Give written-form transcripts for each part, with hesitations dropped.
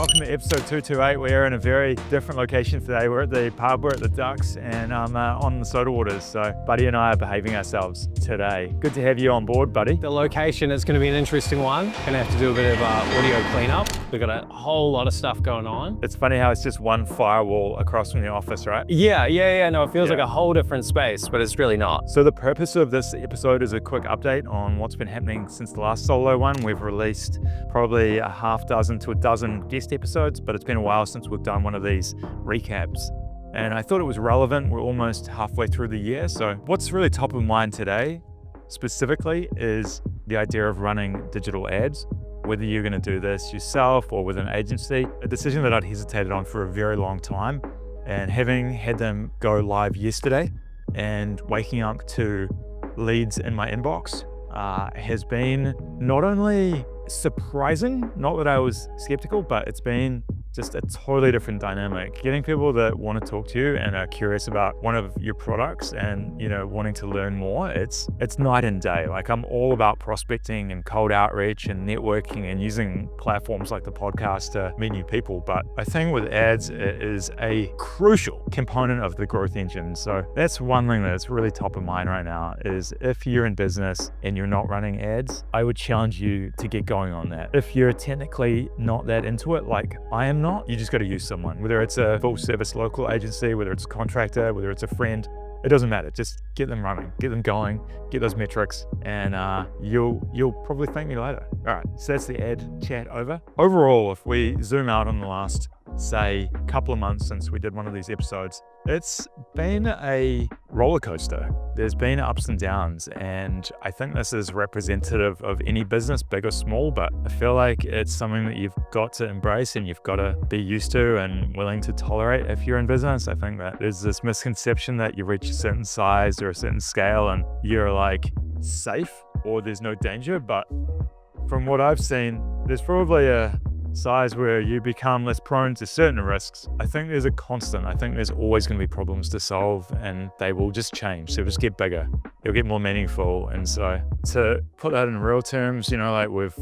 Welcome to episode 228. We're in a very different location today. We're at the pub, we're at the Ducks, and I'm on the soda waters. So Buddy and I are behaving ourselves today. Good to have you on board, Buddy. The location is going to be an interesting one. Going to have to do a bit of audio cleanup. We've got a whole lot of stuff going on. It's funny how it's just one firewall across from the office, right? Yeah. No, it feels like a whole different space, but it's really not. So the purpose of this episode is a quick update on what's been happening since the last solo one. We've released probably a half dozen to a dozen guest episodes, but it's been a while since we've done one of these recaps. And I thought it was relevant. We're almost halfway through the year. So what's really top of mind today specifically is the idea of running digital ads, whether you're going to do this yourself or with an agency, a decision that I'd hesitated on for a very long time. And having had them go live yesterday and waking up to leads in my inbox has been not only surprising, not that I was skeptical, but it's been just a totally different dynamic. Getting people that want to talk to you and are curious about one of your products and, wanting to learn more, it's night and day. Like, I'm all about prospecting and cold outreach and networking and using platforms like the podcast to meet new people. But I think with ads, it is a crucial component of the growth engine. So that's one thing that's really top of mind right now is if you're in business and you're not running ads, I would challenge you to get going on that. If you're technically not that into it, like I am not, you just got to use someone, whether it's a full service local agency, whether it's a contractor, whether it's a friend, it doesn't matter. Just get them running, get them going, get those metrics, and you'll probably thank me later. All right, so that's the ad chat over. Overall, if we zoom out on the last, say, couple of months since we did one of these episodes, it's been a roller coaster. There's been ups and downs, and I think this is representative of any business, big or small, but I feel like it's something that you've got to embrace and you've got to be used to and willing to tolerate if you're in business. I think that there's this misconception that you reach a certain size or a certain scale and you're like safe or there's no danger, but from what I've seen, there's probably a size where you become less prone to certain risks. I think there's a constant. I think there's always going to be problems to solve and they will just change. So just get bigger. It'll get more meaningful. And so to put that in real terms, like we've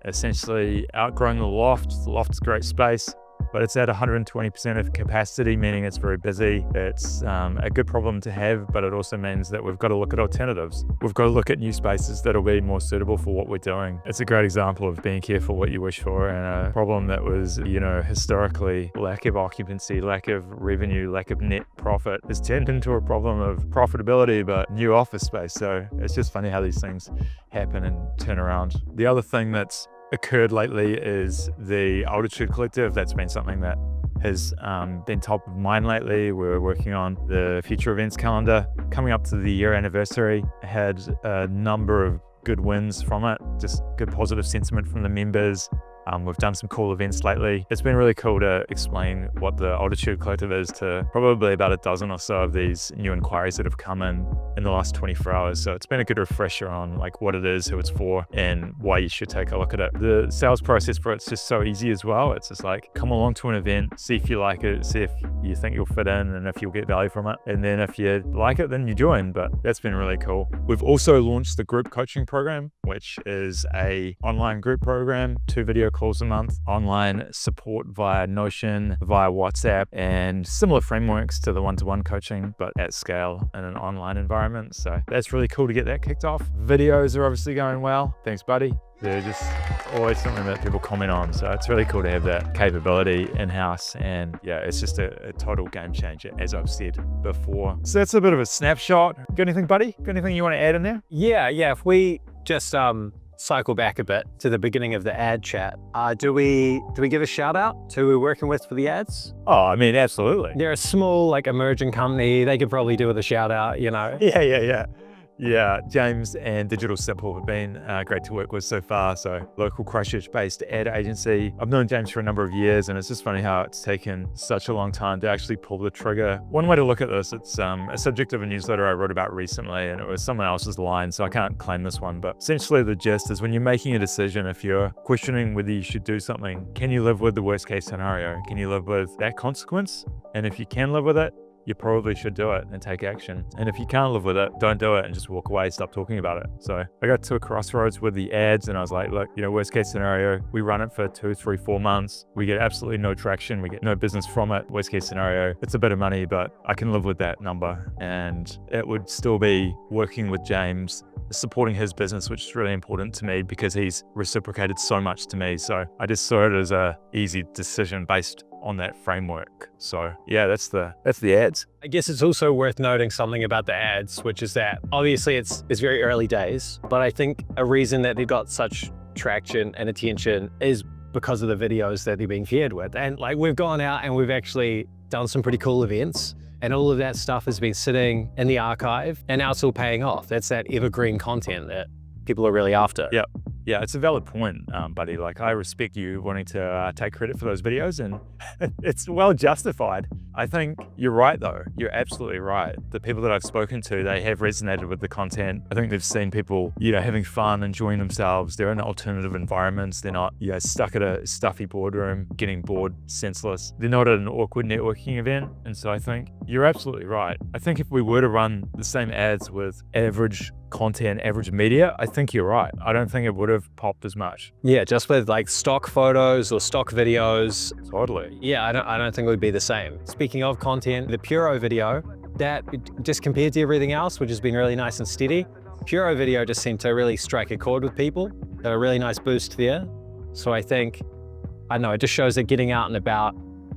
essentially outgrown the loft. The loft's a great space, but it's at 120% of capacity, meaning it's very busy. It's a good problem to have, but it also means that we've got to look at alternatives. We've got to look at new spaces that'll be more suitable for what we're doing. It's a great example of being careful what you wish for, and a problem that was, historically lack of occupancy, lack of revenue, lack of net profit has turned into a problem of profitability, but new office space. So it's just funny how these things happen and turn around. The other thing that's occurred lately is the Altitude Collective. That's been something that has been top of mind lately. We're working on the future events calendar coming up to the year anniversary. Had a number of good wins from it, just good positive sentiment from the members. We've done some cool events lately. It's been really cool to explain what the Altitude Collective is to probably about a dozen or so of these new inquiries that have come in the last 24 hours. So it's been a good refresher on like what it is, who it's for, and why you should take a look at it. The sales process for it's just so easy as well. It's just like, come along to an event, see if you like it, see if you think you'll fit in and if you'll get value from it. And then if you like it, then you join. But that's been really cool. We've also launched the group coaching program, which is a online group program, 2 video calls a month, online support via Notion, via WhatsApp, and similar frameworks to the one-to-one coaching, but at scale in an online environment. So that's really cool to get that kicked off. Videos are obviously going well. Thanks, Buddy. They're just always something that people comment on. So it's really cool to have that capability in-house. And yeah, it's just a total game changer, as I've said before. So that's a bit of a snapshot. Got anything, Buddy? Got anything you want to add in there? Yeah. If we just cycle back a bit to the beginning of the ad chat, do we give a shout out to who we're working with for the ads? Oh, I mean, absolutely. They're a small, emerging company. They could probably do with a shout out, Yeah, James and Digital Simple have been great to work with so far. So local Christchurch-based ad agency. I've known James for a number of years, and it's just funny how it's taken such a long time to actually pull the trigger. One way to look at this, it's a subject of a newsletter I wrote about recently, and it was someone else's line, so I can't claim this one. But essentially the gist is when you're making a decision, if you're questioning whether you should do something, can you live with the worst case scenario? Can you live with that consequence? And if you can live with it, you probably should do it and take action. And if you can't live with it, don't do it and just walk away, stop talking about it. So I got to a crossroads with the ads and I was like, look, worst case scenario, we run it for 2, 3, 4 months. We get absolutely no traction. We get no business from it. Worst case scenario, it's a bit of money, but I can live with that number. And it would still be working with James, supporting his business, which is really important to me because he's reciprocated so much to me. So I just saw it as a easy decision based on that framework. So yeah, that's the ads. I guess it's also worth noting something about the ads, which is that obviously it's very early days, but I think a reason that they've got such traction and attention is because of the videos that they're being paired with. And like, we've gone out and we've actually done some pretty cool events, and all of that stuff has been sitting in the archive and now it's all paying off. That's that evergreen content that people are really after. Yep. Yeah, it's a valid point, buddy. Like, I respect you wanting to take credit for those videos, and it's well justified. I think you're right, though. You're absolutely right. The people that I've spoken to, they have resonated with the content. I think they've seen people, having fun, enjoying themselves. They're in alternative environments. They're not, stuck at a stuffy boardroom, getting bored, senseless. They're not at an awkward networking event. And so I think you're absolutely right. I think if we were to run the same ads with average content, average media, I think you're right. I don't think it would have popped as much. Yeah, just with like stock photos or stock videos. Totally. Yeah, I don't think it would be the same. Speaking of content, the Puro video, that just compared to everything else, which has been really nice and steady, Puro video just seemed to really strike a chord with people. Got a really nice boost there. So I think, I don't know, it just shows that getting out and about,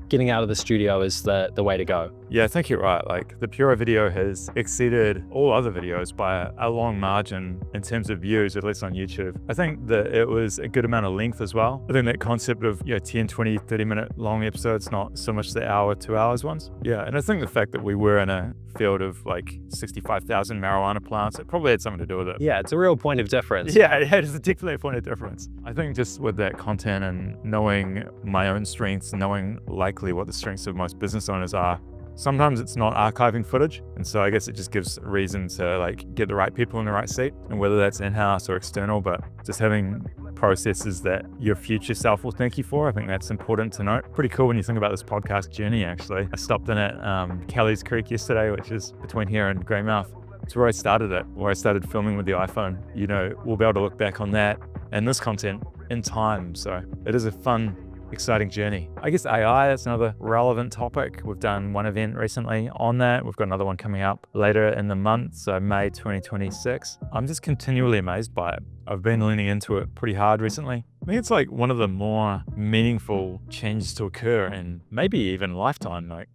getting out of the studio is the way to go. Yeah, I think you're right. Like, the Puro video has exceeded all other videos by a long margin in terms of views, at least on YouTube. I think that it was a good amount of length as well. I think that concept of 10, 20, 30-minute long episodes, not so much the hour, 2 hours ones. Yeah, and I think the fact that we were in a field of like 65,000 marijuana plants, it probably had something to do with it. Yeah, it's a real point of difference. Yeah, it is definitely a point of difference. I think just with that content and knowing my own strengths, knowing likely what the strengths of most business owners are, sometimes it's not archiving footage. And so I guess it just gives a reason to like get the right people in the right seat, and whether that's in-house or external, but just having processes that your future self will thank you for. I think that's important to note. Pretty cool when you think about this podcast journey, actually. I stopped in at Kelly's Creek yesterday, which is between here and Greymouth. It's where I started it, where I started filming with the iPhone. We'll be able to look back on that and this content in time. So it is a fun, exciting journey. I guess AI, that's another relevant topic. We've done one event recently on that. We've got another one coming up later in the month, so May 2026. I'm just continually amazed by it. I've been leaning into it pretty hard recently. I think it's like one of the more meaningful changes to occur in maybe even lifetime. Like,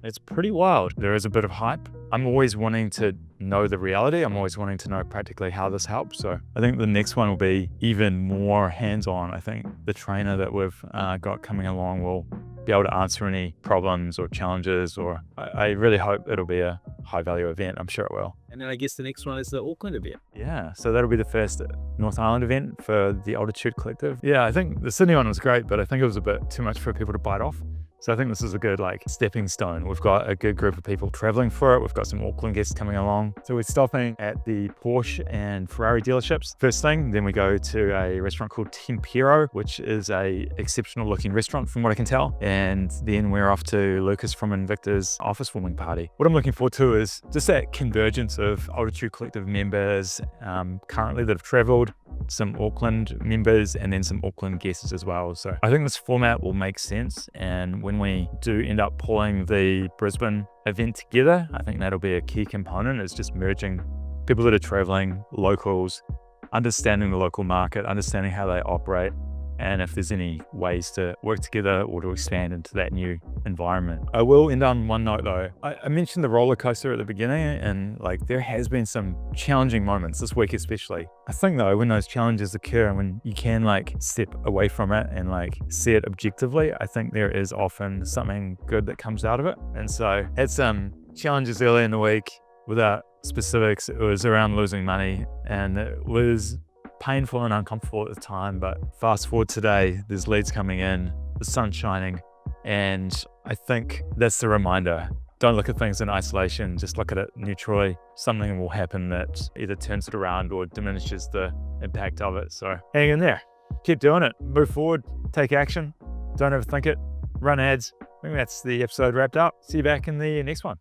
it's pretty wild. There is a bit of hype. I'm always wanting to know the reality. I'm always wanting to know practically how this helps. So I think the next one will be even more hands-on. I think the trainer that we've got coming along will be able to answer any problems or challenges, or I really hope it'll be a high-value event. I'm sure it will. And then I guess the next one is the Auckland event. Yeah, so that'll be the first North Island event for the Altitude Collective. Yeah, I think the Sydney one was great, but I think it was a bit too much for people to bite off. So I think this is a good stepping stone. We've got a good group of people traveling for it. We've got some Auckland guests coming along. So we're stopping at the Porsche and Ferrari dealerships first thing. Then we go to a restaurant called Tempero, which is a exceptional looking restaurant from what I can tell. And then we're off to Lucas from Invicta's office warming party. What I'm looking forward to is just that convergence of Altitude Collective members currently that have traveled, some Auckland members, and then some Auckland guests as well. So I think this format will make sense. And when we do end up pulling the Brisbane event together, I think that'll be a key component, is just merging people that are traveling, locals, understanding the local market, understanding how they operate, and if there's any ways to work together or to expand into that new environment. I will end on one note though. I mentioned the roller coaster at the beginning, and there has been some challenging moments this week especially. I think though, when those challenges occur and when you can step away from it and see it objectively, I think there is often something good that comes out of it. And so had some challenges early in the week. Without specifics, it was around losing money, and it was painful and uncomfortable at the time, but fast forward today, there's leads coming in, the sun's shining, and I think that's the reminder. Don't look at things in isolation, just look at it neutrally. Something will happen that either turns it around or diminishes the impact of it. So hang in there, keep doing it, move forward, take action, don't overthink it, run ads. I think that's the episode wrapped up. See you back in the next one.